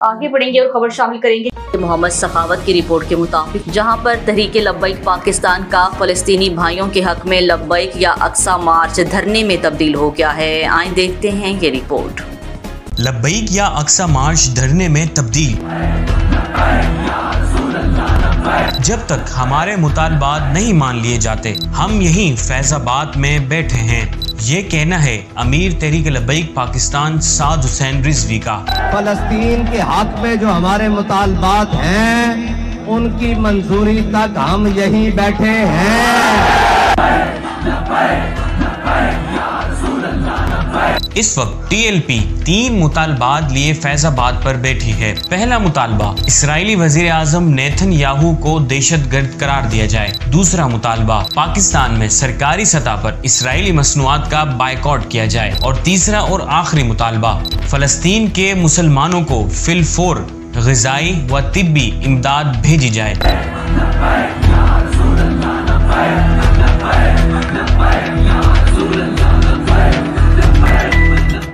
आगे बढ़ेंगे और खबर शामिल करेंगे मोहम्मद सखावत की रिपोर्ट के मुताबिक, जहां पर तहरीक लब्बैक पाकिस्तान का फलस्तीनी भाइयों के हक में लब्बैक या अक्सा मार्च धरने में तब्दील हो गया है। आइए देखते हैं ये रिपोर्ट। लब्बैक या अक्सा मार्च धरने में तब्दील। जब तक हमारे मुतालबात नहीं मान लिए जाते, हम यहीं फैजाबाद में बैठे हैं। ये कहना है अमीर तहरीक लब्बैक पाकिस्तान साद हुसैन रिजवी का। फलस्तीन के हक में जो हमारे मुतालबात हैं, उनकी मंजूरी तक हम यहीं बैठे हैं। इस वक्त टीएलपी 3 मुतालबात लिए फैजाबाद पर बैठी है। पहला मुतालबा, इसराइली वजीर आजम नेतन्याहू को दहशतगर्द करार दिया जाए। दूसरा मुतालबा, पाकिस्तान में सरकारी सतह पर इसराइली मसनूआत का बायकॉट किया जाए। और तीसरा और आखिरी मुतालबा, फलस्तीन के मुसलमानों को फिलफोर ग़िज़ाई व तिब्बी इमदाद भेजी जाए।